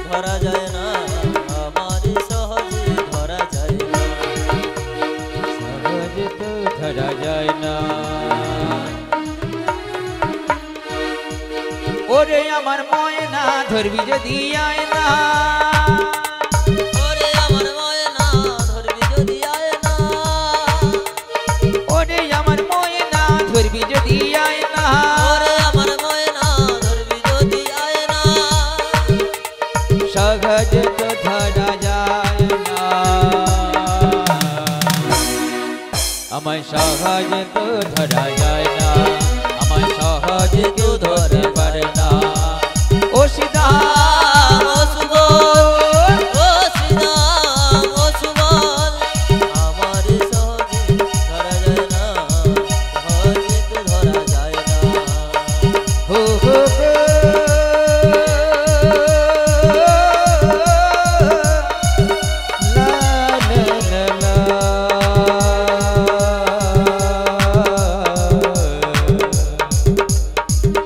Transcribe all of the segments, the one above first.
ধরা যায় না, আমার সহজে ধরা যায় না, সহজে তো ধরা যায় না। ওরে আমার ময়না ধরবি যদি আয় না, ওরে আমার ময়না ধরবি যদি আয় না, ওরে আমার ময়না ধরবি যদি আয় না, ওরে আমার ময়না ধরবি যদি আয় না, সহজে তো ধরা যায় না, আমায় সহজে তো ধরা যায় না, আমায় সহজে তো ধরে পারে না। ও সীতা ও সুবল, ও শ্রীরাম, ও সুবল, আমার সহজে ধরা যায় না, সহজে তো ধরা যায় না। হো হো হো। লা লা লা লা।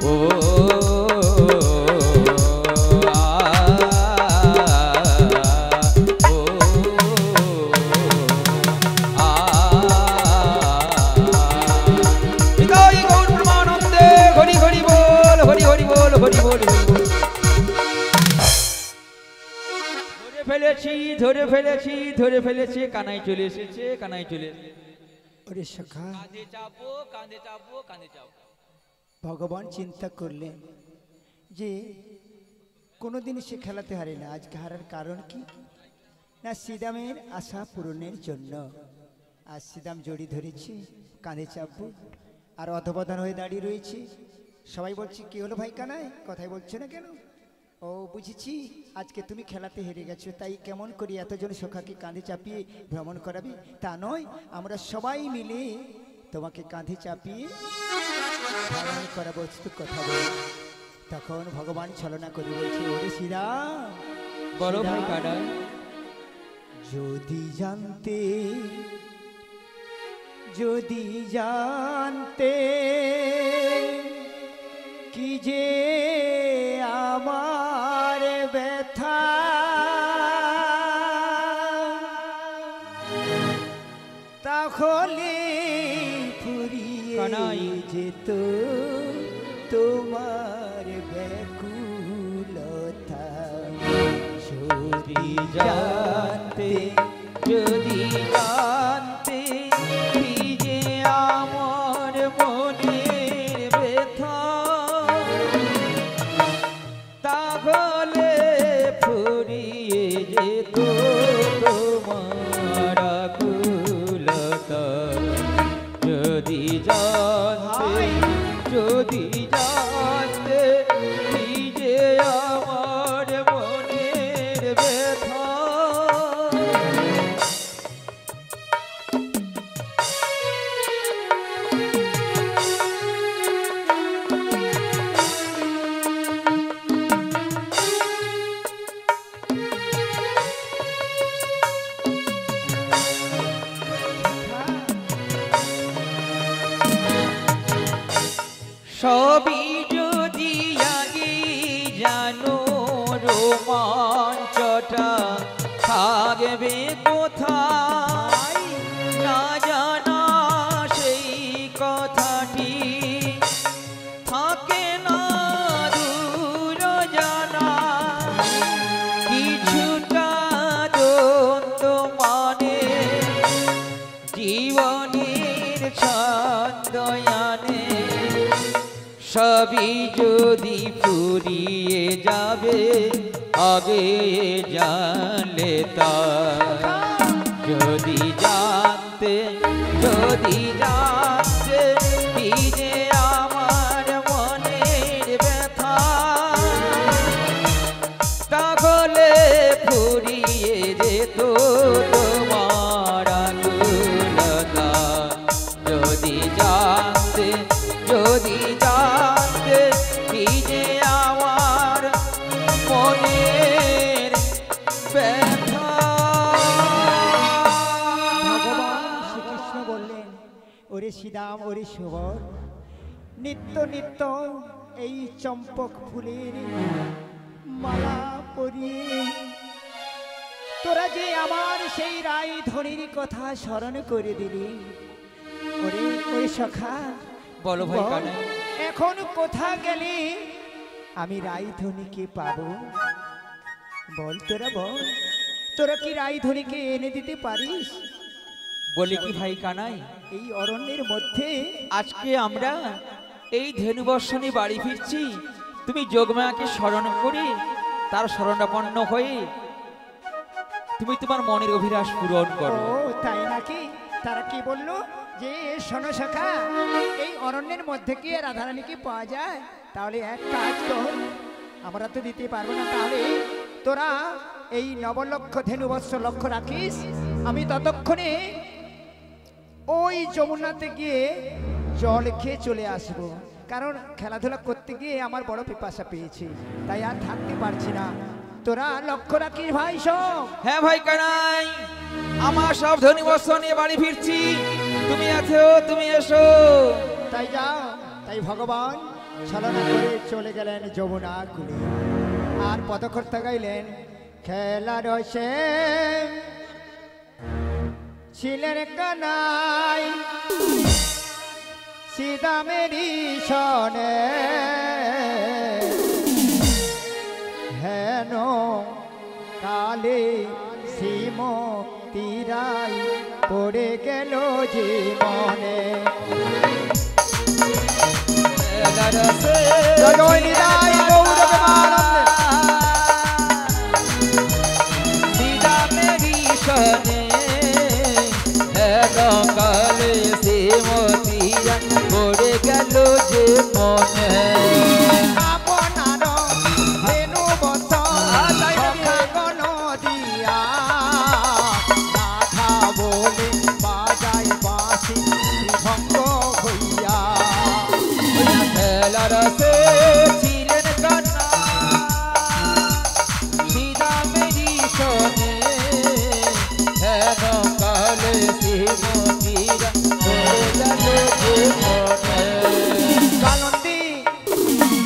ও ধরে ফেলেছি কানাই চলে এসেছে, কানাই চলে এসেছে। ওরে সখা, কাঁধে চাপো, কাঁধে চাপো, কাঁধে চাপো। ভগবান চিন্তা করলেন যে কোনোদিন সে খেলাতে হারে না, আজকে হারার কারণ কি না, শ্রীরামের আশা পূরণের জন্য। আর শ্রীরাম জড়ি ধরেছে, কাঁধে চাপবো, আর অধবধান হয়ে দাঁড়িয়ে রয়েছে। সবাই বলছে কি হলো ভাই কানাই, কথাই বলছো না কেন? ও বুঝেছি, আজকে তুমি খেলাতে হেরে গেছো, তাই কেমন করি এতজন সখাকে কাঁধে চাপিয়ে ভ্রমণ করাবে? তা নয়, আমরা সবাই মিলে তোমাকে কাঁধে চাপিয়ে ভ্রমণ করাবো, কথা বলি। তখন ভগবান ছলনা করে বলছে, ওরে শ্রীরাম, বড় ভাই কানাই, যদি জানতে, যদি জানতে কি যে আমার ব্যথা, তাহলে ফুরিয়ে কানাই। যেত তোমার ব্যাকুলতা। যদি জানতে, যদি জানতে কি যে আমার মনের ব্যথা, তাহলে ফুরিয়ে যেত তোমার আকুলতা। যদি জানতে, যদি জানতে কি যে আমার মনের ব্যথা, সবই যদি আগে জানো, রোমাঞ্চটা থাকবে কোথায়? না জানা সেই কথাটি থাকে না দূর জানা, কিছুটা দ্বন্দ্ব মানে জীবনের ছন্দয়ানে। সবই যদি ফুরিয়ে যাবে আগে জানলে তা, যদি জানতে, যদি জানতে কি যে আমার মনের ব্যথা, তাহলে ফুরিয়ে যেত তোমার আকুলতা। যদি জানতে, যদি জানতে কি যে আমার মনের ব্যথা। ভগবান শ্রীকৃষ্ণ বললেন, ওরে শ্রীরাম, ওরে সুবল, নিত্য নিত্য এই চম্পক ফুলের মালা পরিয়ে তোরা যে আমার সেই রায় ধনির কথা স্মরণ করে দিলি, ওরে ওরে সখা, বলো ভাই বল, কানাই। এখন কোথা গেলি আমি রায় ধনীকে পাবো? বল তোরা, বল তোরা কি রায় ধনীকে এনে দিতে পারিস বলি কি ভাই কানাই, এই অরণ্যের মধ্যে? আজকে আমরা এই ধেনুবর্ষণে বাড়ি ফিরছি, তুমি যোগমায়াকে স্মরণ করে তার শরণাপন্ন হয়ে তুমি তোমার মনের অভিলাষ পূরণ ও করো। তাই নাকি? তারা কি বললো যে শোনো সখা, এই অরণ্যের মধ্যে কি রাধারানীকে পাওয়া যায়? তাহলে এক কাজ কর, আমরা তো দিতে পারবো না, তাহলে তোরা এই নবলক্ষ ধেনুবৎস লক্ষ্য রাখিস, আমি ততক্ষণে ওই যমুনাতে গিয়ে জল খেয়ে চলে আসবো, কারণ খেলাধুলা করতে গিয়ে আমার বড় পিপাসা পেয়েছে, তাই আর থাকতে পারছি না। তোরা লক্ষ্য রাখিস ভাই সব। হ্যাঁ ভাই কানাই, আমার সব ধেনুবর্ষ নিয়ে বাড়ি ফিরছি, তুমি আছো, তুমি এসো। তাই যাও। তাই ভগবান ছলনা করে চলে গেলেন যমুনা কুলে, আর পদকর্তা গাইলেন খেলা রসে ছিলেন কানাই সীতামেরি সনে, হেন কালে সীম তীরাই পড়ে গেল জীবনে। জয় নিতাই গৌর প্রেমানন্দে। সীতা মেরি সনে কালে শ্রীমতীরা পড়ে গেল যে মনে। আপনার ধেনু বচন সখাগণ দিয়া, রাধা বলে বাজাই বাঁশি ভঙ্গ হইয়া। খেলার সে ছিলেন কান্না সীতা মেরি সনে হেন কালে শ্রীমতীরা পড়ে গেল যে মনে। কালন্দি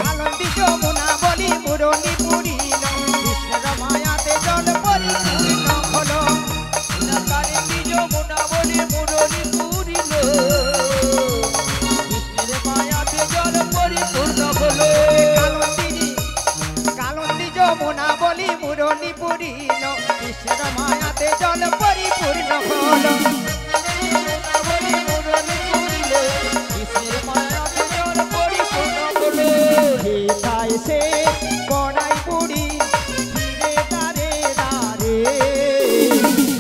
কালন্দি যমুনা বলি মুরলি পুরিল, কৃষ্ণের মায়াতে জল পরিপূর্ণ হলো। কালিন্দী যমুনা বলে মুরলি পুরিল, কৃষ্ণের মায়াতে জল পরিপূর্ণ হলো। কালন্দি যমুনা বলি মুরলি পুরিল, কৃষ্ণের মায়াতে জল পরিপূর্ণ হলো। কৃষ্ণের মায়াতে জল পরিপূর্ণ হলো। হেথায় সে বড়াই বুড়ি ফিরে দাঁড়ে দাঁড়ে,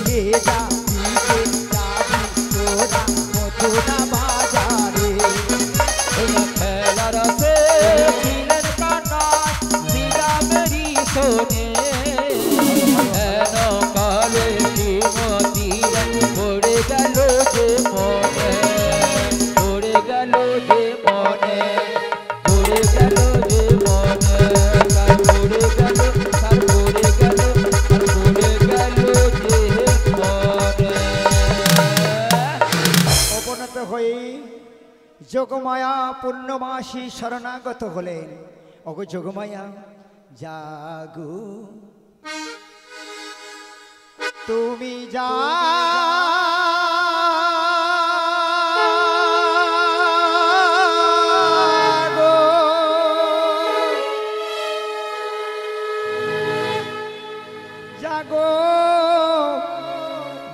হে যাবি তোরা মথুরা বাজারে। খেলার সে ছিলেন কান্না সীতা মেরি সনে হেন কালে শ্রীমতীরা পড়ে গেল যে মনে। পড়ে গেল যে মনে, পড়ে গেল যে মনে, তার পড়ে গেল, তার পড়ে গেল, তার পড়ে গেল যে মনে। অবনত হয়ে যোগমায়া পূর্ণমাসী শরণাগত হলেন। ওগো যোগমায়া জাগো, তুমি জাগো, জাগো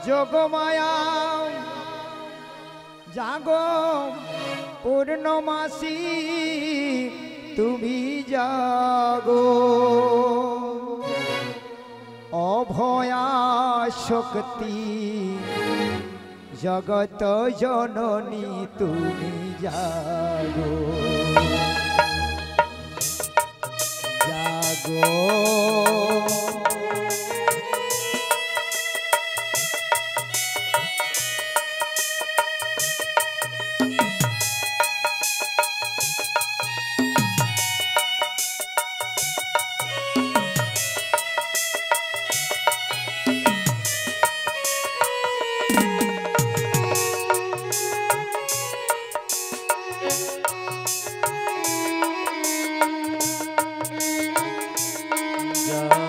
যোগমায়া জাগো পূর্ণমাসী তুমি জাগো, অভয়া শক্তি জগত জননী তুমি জাগো, জাগো। জাগো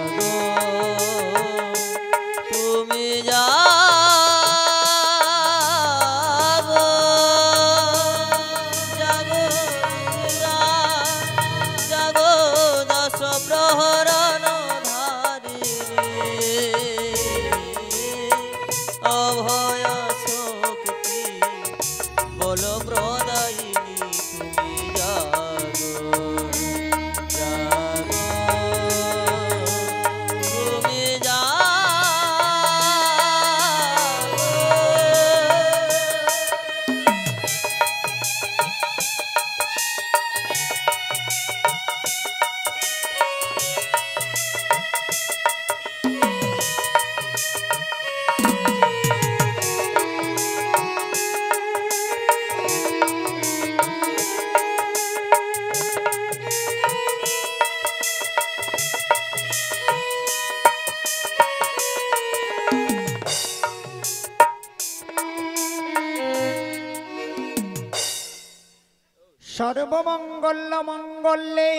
সর্বমঙ্গল মঙ্গলে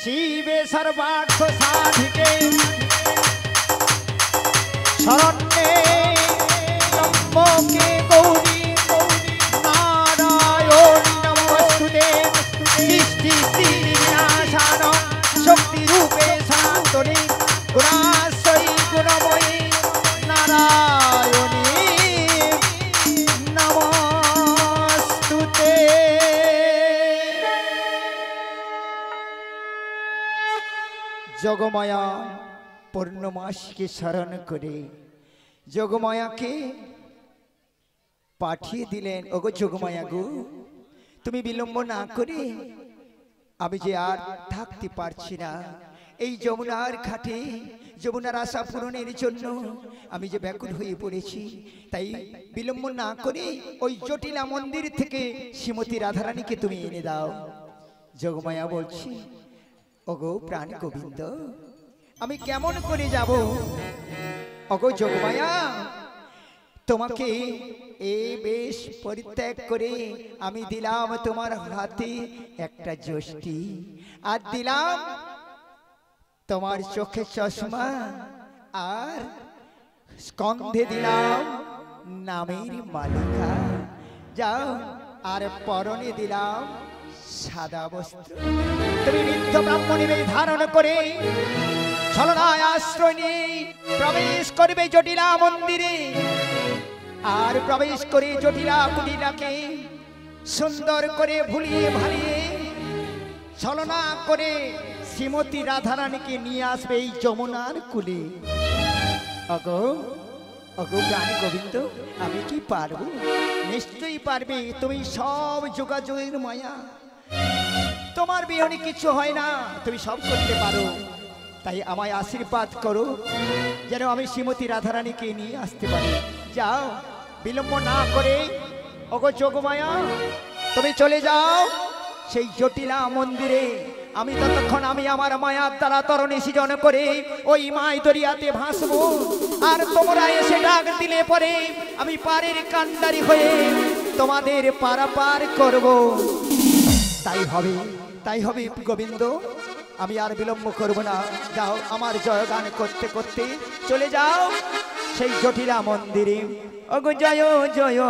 শিবে সর্বার্থ সাধিকে শরণ্যে ত্রম্বকে গৌরী নারায়ণী নমস্তুতে সৃষ্টি বিনাশান শক্তি রূপে সনাতনী গুণাশ্রয়ী গুণময়ী নারায়ণী নমস্তুতে। যোগমায়া পূর্ণমাসকে স্মরণ করে যোগমায়াকে পাঠিয়ে দিলেন। ওগো যোগমায়া গো, তুমি বিলম্ব না করে, আমি যে আর থাকতে পারছি না, এই যমুনার ঘাটে যমুনার আশা পূরণের জন্য আমি যে ব্যাকুল হয়ে পড়েছি, তাই বিলম্ব না করে ওই জটিলা মন্দির থেকে শ্রীমতী রাধারানীকে তুমি এনে দাও। যোগমায়া বলছি, ওগো প্রাণ গোবিন্দ, আমি কেমন করে যাব? ওগো যোগমায়া, তোমাকে এই বেশ পরিত্যাগ করে আমি দিলাম তোমার হাতে একটা যষ্টি, আর দিলাম তোমার চোখে চশমা, আর স্কন্ধে দিলাম নামের মালিকা। যাও, আর পরনে দিলাম সাদা বস্ত্র। তুমি বৃদ্ধ ব্রাহ্মণী বেশ ধারণ করে ছলনায় আশ্রয় নিয়ে প্রবেশ করবে জটিলা মন্দিরে, আর প্রবেশ করে জটিলা কুটিলাকে সুন্দর করে ভুলিয়ে ভালিয়ে ছলনা করে শ্রীমতী রাধারানীকে নিয়ে আসবে এই যমুনার কুলে। অগো অগো প্রাণ গোবিন্দ, আমি কি পারবো? নিশ্চয়ই পারবে, তুমি সব যোগাযোগের মায়া, তোমার বিহনে কিছু হয় না, তুমি সব করতে পারো। তাই আমায় আশীর্বাদ করো যেন আমি শ্রীমতী রাধারানীকে নিয়ে আসতে পারি। যাও, বিলম্ব না করে। ওগো যোগমায়া, তুমি চলে যাও সেই জটিলা মন্দিরে। আমি ততক্ষণ আমি আমার মায়ার দ্বারা তরণী সৃজন করে ওই মাই দরিয়াতে ভাসবো, আর তোমরা এসে ডাক দিলে পরে আমি পারের কান্ডারি হয়ে তোমাদের পারাপার করব। তাই হবে, তাই হবে গোবিন্দ, আমি আর বিলম্ব করব না। যাও, আমার জয়গান করতে করতে চলে যাও সেই জটিলা মন্দিরে। ওগো জয় জয়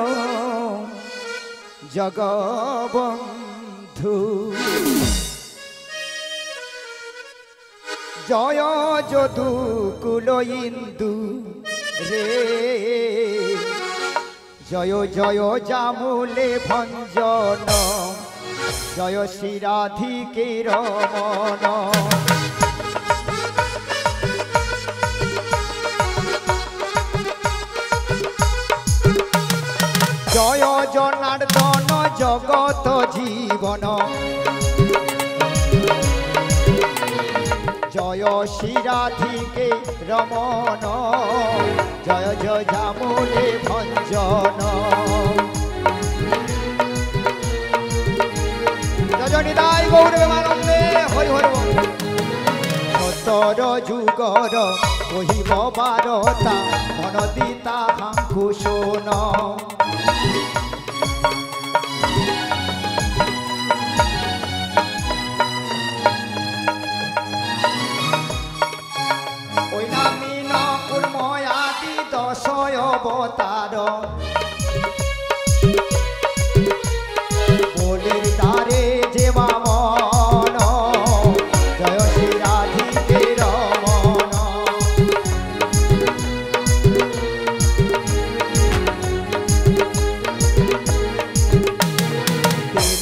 জগবন্ধু, জয় যদু কুল ইন্দু রে, জয় জয় জামুলে ভঞ্জন, জয় শ্রী রাধিকে রমণ। জয় জনার্দন জগত জীবন, জয় শ্রী রাধিকে রমণ, জয় জয় জামুলে ভঞ্জন। জনিদায় গৌরবানন্দে হরি হরি। সতর যুগর কহিব বারতা, মন দিতা হাঙ্কু শোন। ওই নামি নকুর্ময় আদি দশ অবতার, বলির দ্বারে যে বামন, জয় শ্রী রাধিকে রমণ।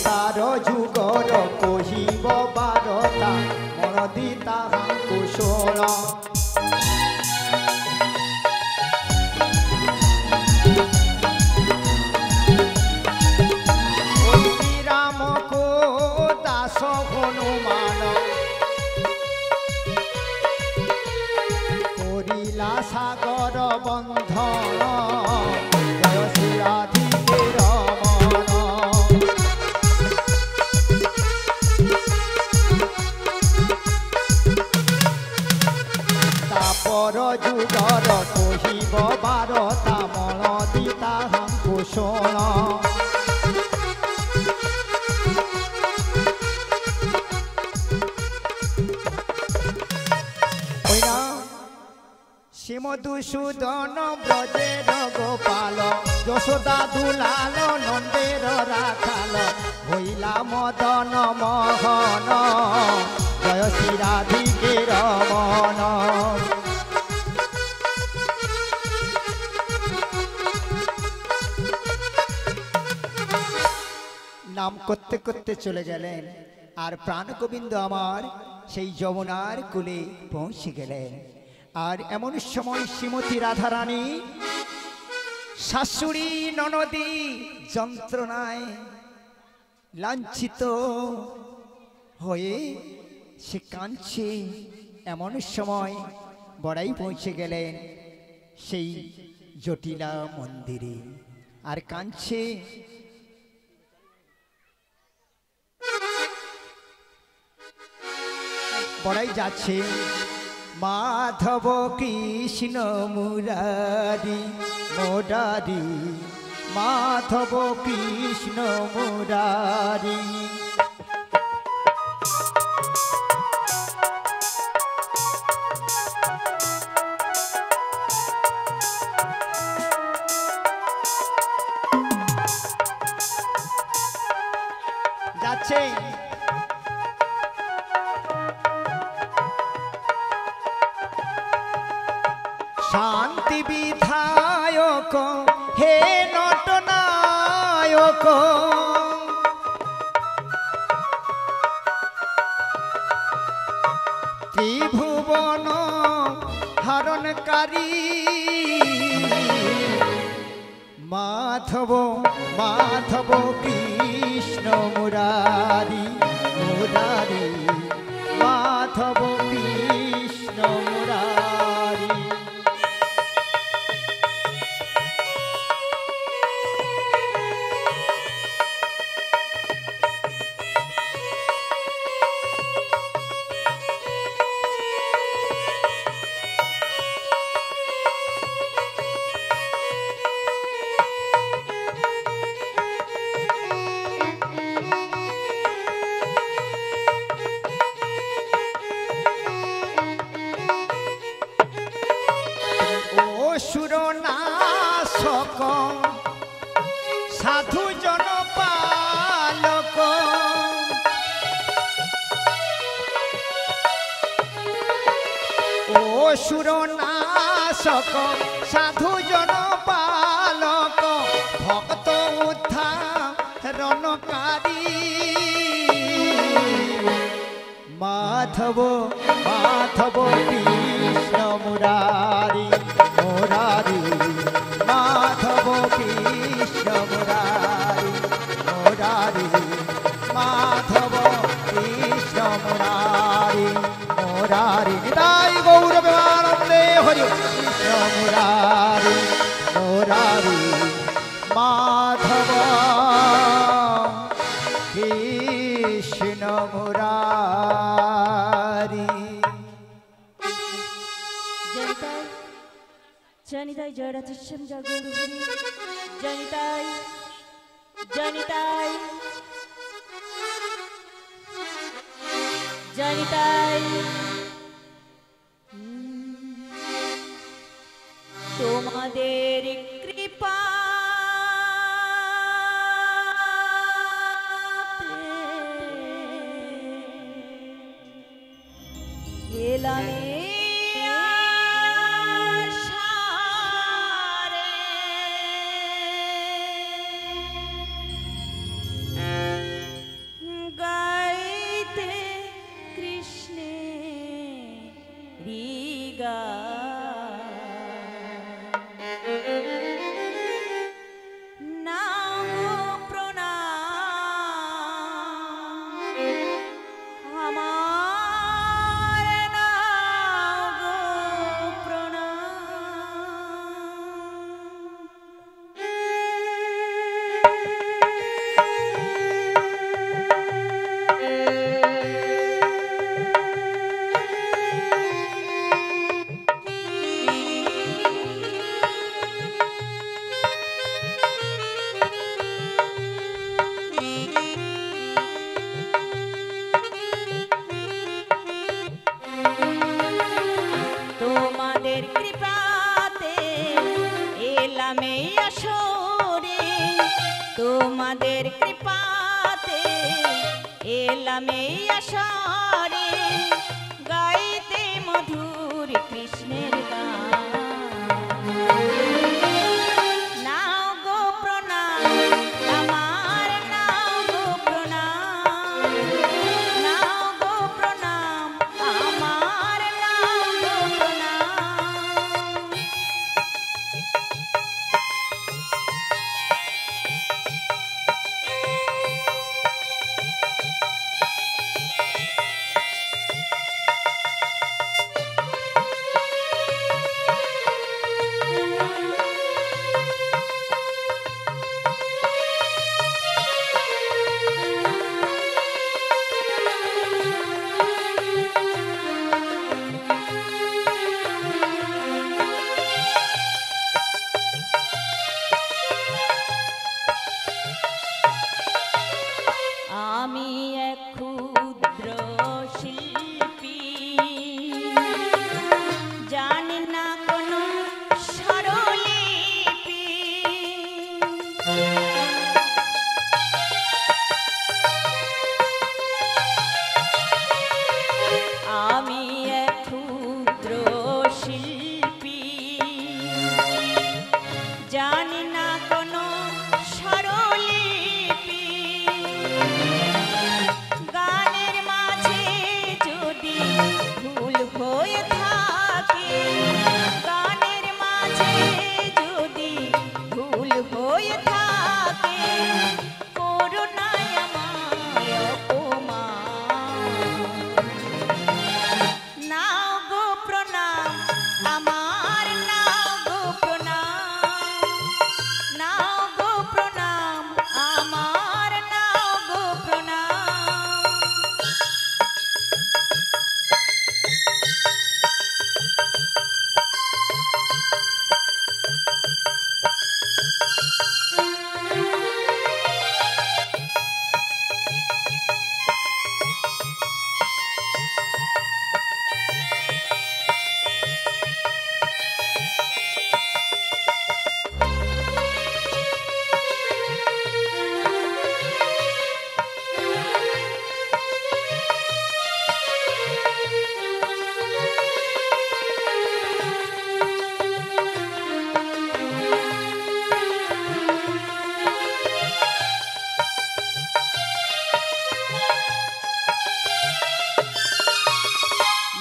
তার যুগর কহিব বারতা, মন দিতা হাঙ্কু শোণ। হনুমান করিলা সাগর বন্ধন, জয় শ্রী রাধিকে রমণ। তাপর যুগর কহিব বারতা, মন দিতা হাঙ্কু শোণ। সে মধুসূদন ব্রজের গোপাল, যশোদা দুলাল নন্দের রাখাল, হইলা মদন মোহন, জয় শ্রী রাধিকে রমন। নাম করতে করতে চলে গেলেন, আর প্রাণ গোবিন্দ আমার সেই যমুনার কূলে পৌঁছে গেলেন। আর এমন সময় শ্রীমতী রাধারানী শাশুড়ি ননদী যন্ত্রণায় লাঞ্ছিত হয়ে সে কাঁদছে। এমন সময় বড়াই পৌঁছে গেলেন সেই জটিলা মন্দিরে, আর কাঁদছে। বড়াই যাচ্ছে, মাধব কৃষ্ণ মুরারি মুরারি, মাধব কৃষ্ণ মুরারি। যাচ্ছে শান্তি বিধায়ক হে নটনায়ক, ত্রিভুবন হরণকারী, মাধব মাধব কৃষ্ণ মুরারি মুরারি, মাধব কৃষ্ণ মুরারি। অসুরনাশক সাধু জনপালক, অসুরনাশক সাধু জনপালক, ভক্ত উদ্ধারণকারী, মাধব মাধব কৃষ্ণ মুরারি মুরারি, মাধব কৃষ্ণ মুরারি মুরারি, মাধব কৃষ্ণ মুরারি মুরারি। নিতাই গৌর প্রেমানন্দে হরি কৃষ্ণ মুরারি মুরারি, মাধব কৃষ্ণ মুরারি। জানিতাই জয় রাধেশ্যাম জয় গৌর হরি, জানিতাই জানিতাই জানিতাই তোমাদের কৃপা এলামে তোমাদের কৃপাতে এলাম এই আশারে গাইতে মধুর কৃষ্ণের গান। নাও গো প্রণাম আমার, নাও গো প্রণাম, নাও গো প্রণাম আমার, নাও গো প্রণাম। আমি এক ক্ষুদ্র শিল্পী, জানি না কোনো স্বরলিপি। আমি এক ক্ষুদ্র শিল্পী, জানি না কোনো স্বরলিপি। গানের মাঝে যদি ভুল হয়ে থাকে, গানের মাঝে যদি ভুল হয়ে থাকে, করুণায় আমায় অপমান। নাও গো প্রণাম আমার, নাও গো প্রণাম, নাও গো প্রণাম আমার, নাও গো প্রণাম।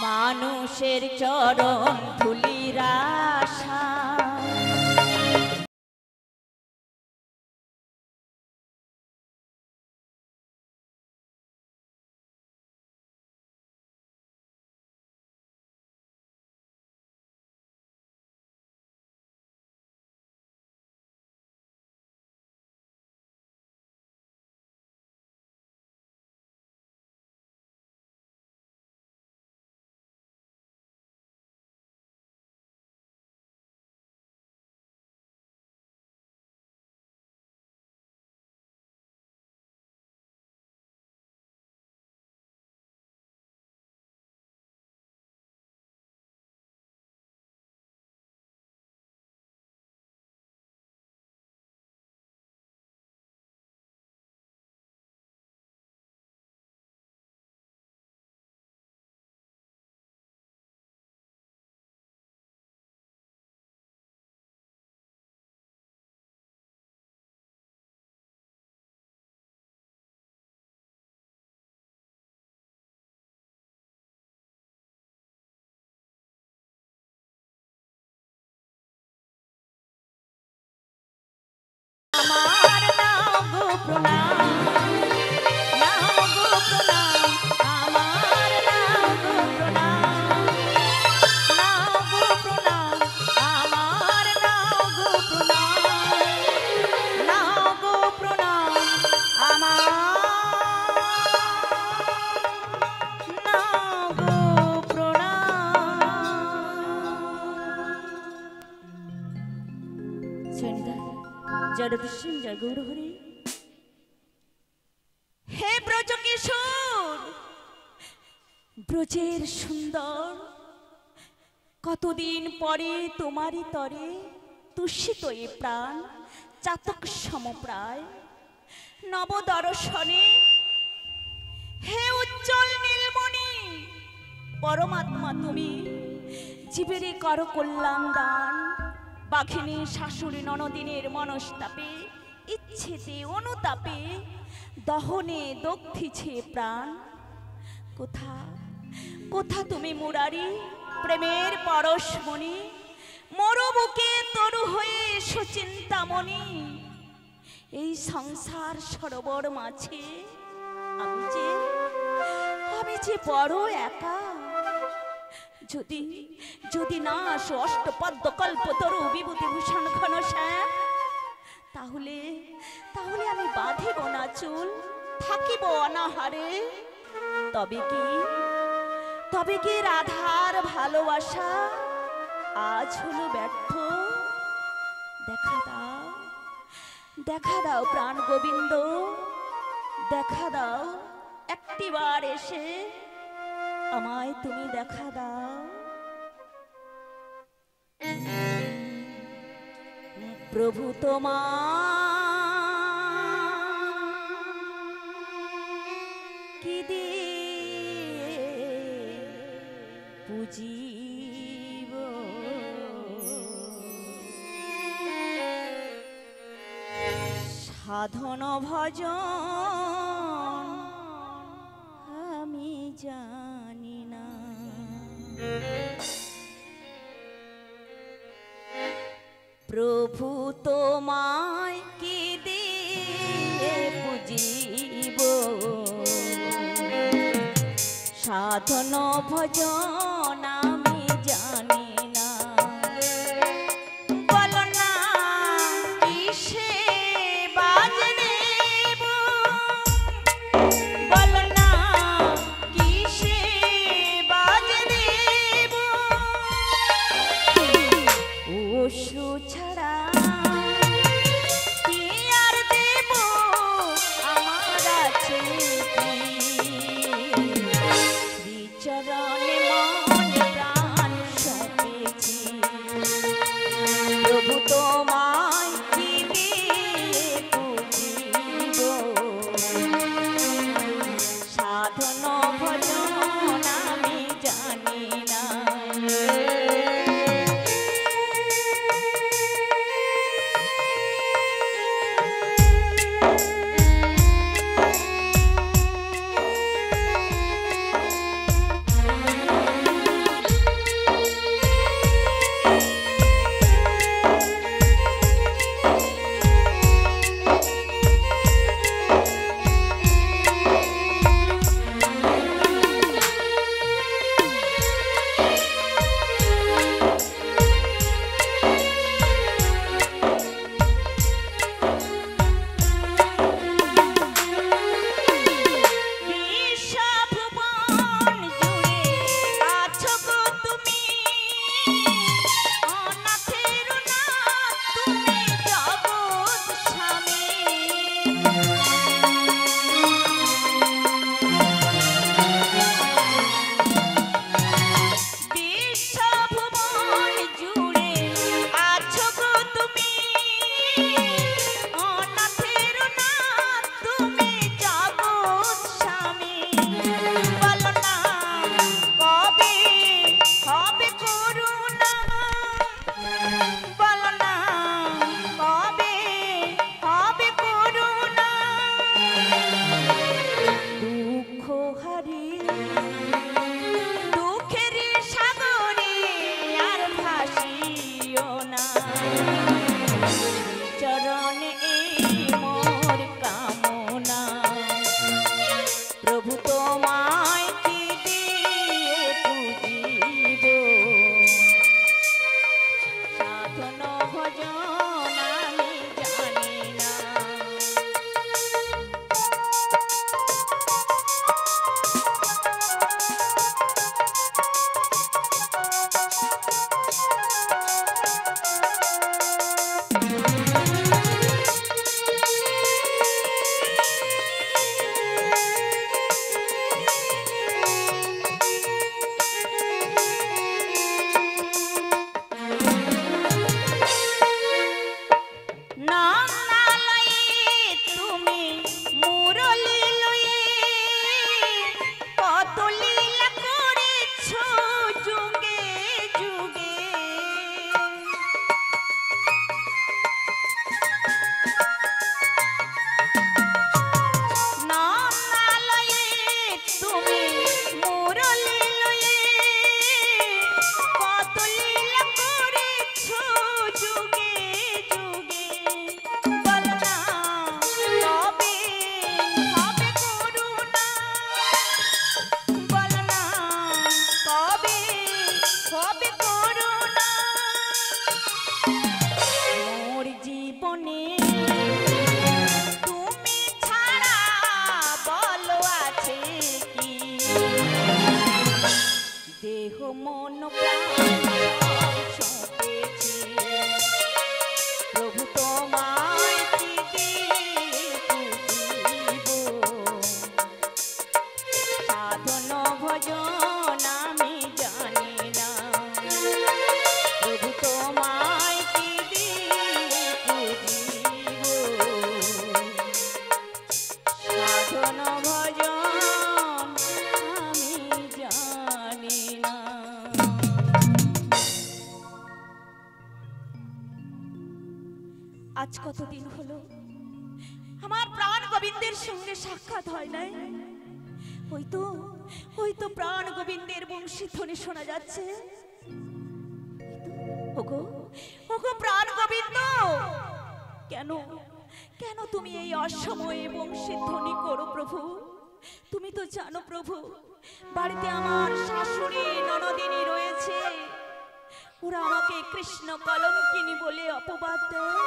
মানুষের চরণ ধুলির আশা, আমার নাও গো প্রণাম, নাও গো প্রণাম আমার, নাও গো প্রণাম, নাও গো প্রণাম আমার, নাও গো প্রণাম, নাও গো প্রণাম আমার, নাও গো প্রণাম। জগদীশ্বর জয় গৌরহরি। হে ব্রজ কিশোর, ব্রজের সুন্দর, কতদিন পরে তোমারই তরে তুষিত এ প্রাণ চাতক সমপ্রায়। নবদর্শনে হে উজ্জ্বল নীলমণি, পরমাত্মা তুমি জীবেরই করো কল্যাণ দান। বাঘিনী শাশুড়ি ননদিনের মনস্তাপে, ইচ্ছেতে অনুতাপে দহনে দগ্ধিছে প্রাণ। কোথা কোথা তুমি মুরারি প্রেমের পরশমণি, মরুবুকে তরু হয়ে সুচিন্তামণি। এই সংসার সরোবর মাঝে আমি যে বড় একা। যদি যদি না আসো অষ্টপদ্ম কল্পতরু বিভূতি ভূষণ ঘনশ্যাম, তাহলে তাহলে আমি বাঁধিব না চুল, থাকিব অনাহারে। তবে কি রাধার ভালোবাসা আজ হলো ব্যর্থ? দেখা দাও প্রাণ গোবিন্দ, দেখা দাও একটিবার এসে আমায় তুমি দেখা দাও। প্রভু তোমার কি দিয়ে পুজিব, সাধন ভজন আমি জানি না। প্রভু তোমায় কি দিয়ে পুজিব, সাধন ভজন আমি জানি না। বলো না কিসে বাজ দেব, বলো না কিসে বাজ দেব। অশ্রু ছাড়া কি আর দেব, আমার আছে কি? শ্রীচরণে আজ কতদিন হলো আমার প্রাণ গোবিন্দের সঙ্গে সাক্ষাৎ হয় নাই। ওই তো প্রাণ গোবিন্দের বংশী ধ্বনি শোনা যাচ্ছে। ওগো ওগো প্রাণ গোবিন্দ, কেন কেন তুমি এই অসময়ে বংশী ধ্বনি করো প্রভু? তুমি তো জানো প্রভু, বাড়িতে আমার শাশুড়ি ননদিনী রয়েছে, ওরা আমাকে কৃষ্ণ কলঙ্কিনী বলে অপবাদ দেয়।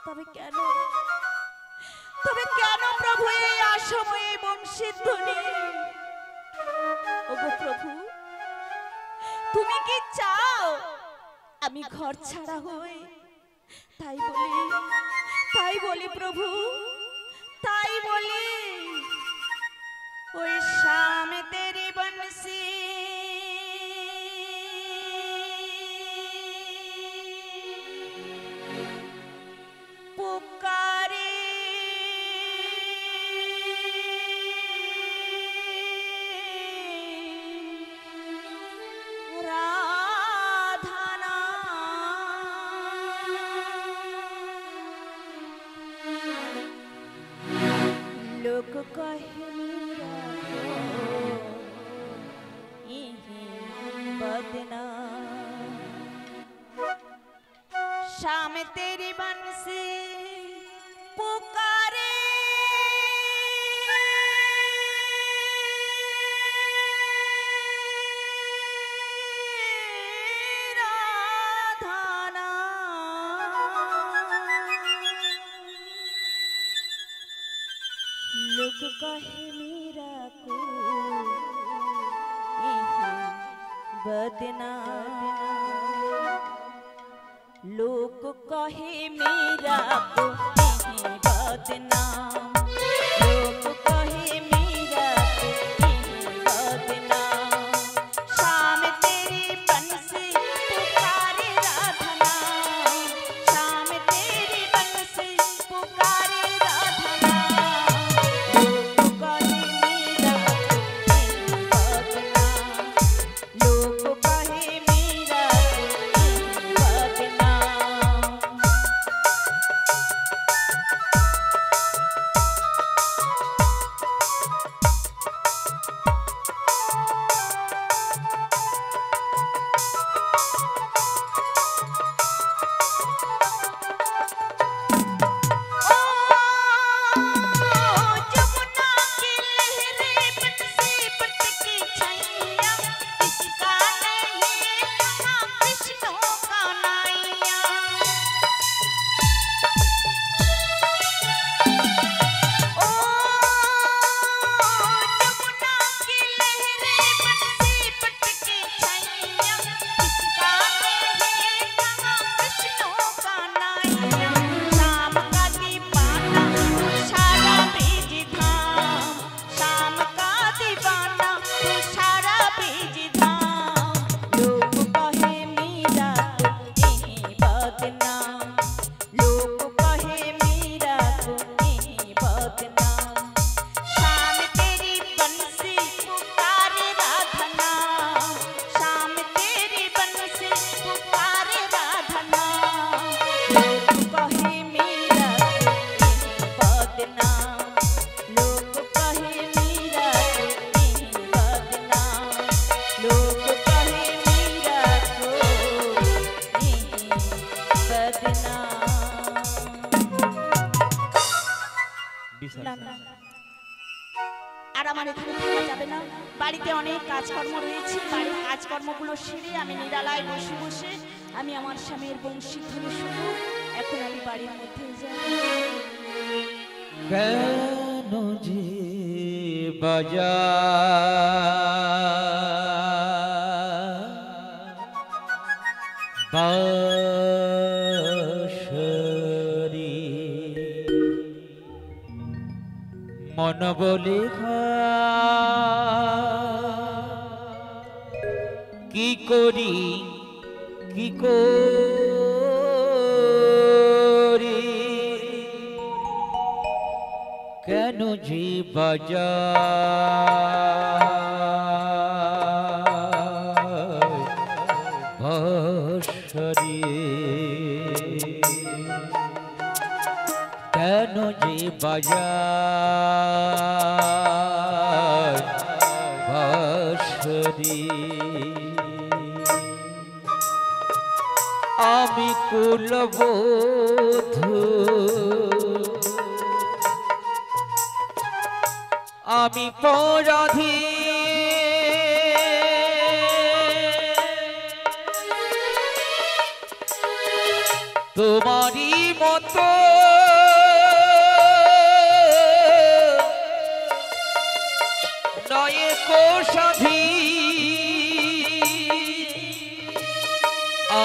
তবে কেন প্রভু এই অসময়ে বংশী ধ্বনি? ওগো প্রভু, তুমি কি চাও আমি ঘর ছাড়া হই? তাই বলি প্রভু, তাই বলি ওই শাম তেরি বংশী পুকারে রাধানা लोग कहे मेरा बदनाम, शाम तेरी बंसी पुकारे राधाना, लोग कहे मेरा को बदनाम, लोग कहे मेरा को बदनाम, लोग कहे मेरा को बदनाम, शाम तेरी बंसी पुकारे राधना, शाम तेरी बंसी पुकारे राधना, लोग कहे मेरा को बदनाम, लोग कहे मेरा को बदनाम। जमुना की लहरें बरसे पटकी छैया, किसका नहीं कहा कृष्ण का नाइया। ओ जमुना की लहरें बरसे पटकी छैया, किसका नहीं कहा कृष्ण का नाइया। शाम का दीवाना तू सारा बीज धाम, शाम का दीवाना तू सारा बीज धाम, लोग कहे मेरा को बदनाम, लोग कहे मेरा को बदनाम, शाम तेरी बंसी पुकारे राधना, शाम तेरी बंसी पुकारे राधना, लोग कहे मेरा को बदनाम, लोग कहे मेरा को बदनाम, लोग कहे मेरा को बदनाम। না না, আর আমার এখানে থাকা যাবে না, বাড়িতে অনেক কাজকর্ম রয়েছে, বাড়ির কাজকর্মগুলো সেরে আমি নিরালায় বসে বসে আমি আমার স্বামীর বংশী ধ্বনি শুনবো। এখন আমি বাড়ির মধ্যে যাই। কেন যে বাজা বাঁশরি মন বলে কি করি কি করি, কেন যে বাজা বাঁশরি কেন যে বাজার বাঁশরি আমি কুলবধূ আমি পরাধী তোমারই মতো নয় কোষাধী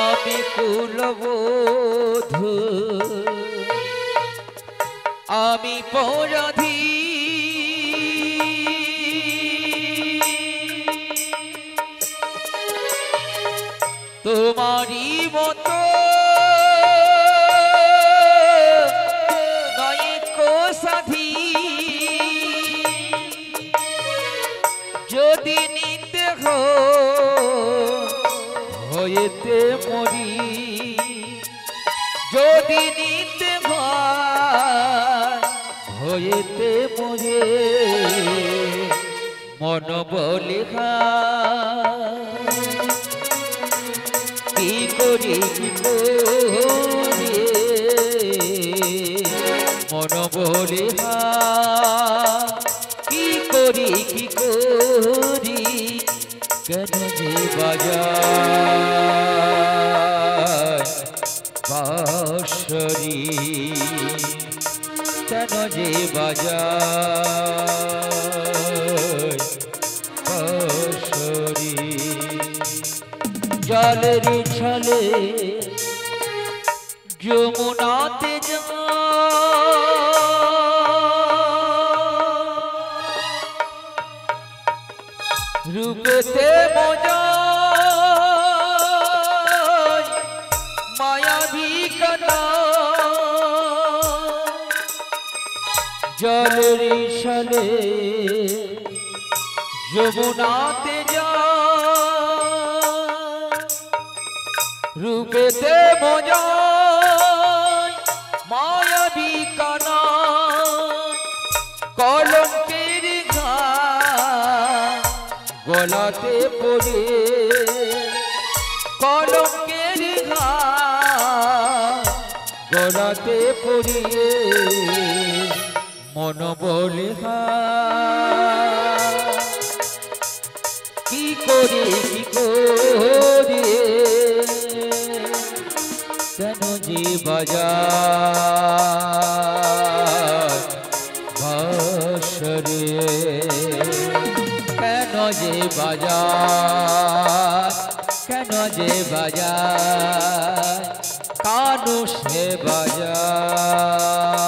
আমি কুলবধূ আমি পরাধী তোমারই মতো নয় কোষাধী যদি নিতে হয়েতে মরি যদি নিতে হয়েতে মরে মন বলে কি করি কি করি মন বলে কি করি কি করি কেন যে বাজার বাঁশরি কেন যে বাজার বাঁশরি জলের ছলে যমুনাতে রূপেতে মজা মায়াবী কানা জলের ছলে যমুনাতে যা রূপেতে মজা মায়াবী কানা কলঙ্কের ঘা গলাতে পড়ে কলঙ্কের ঘা গলাতে পড়িয়ে মন বলে কি করি কি করি কেন যে বাজার বাঁশরি কেন যে বাজার কেন যে বাজার কানু সে বাজার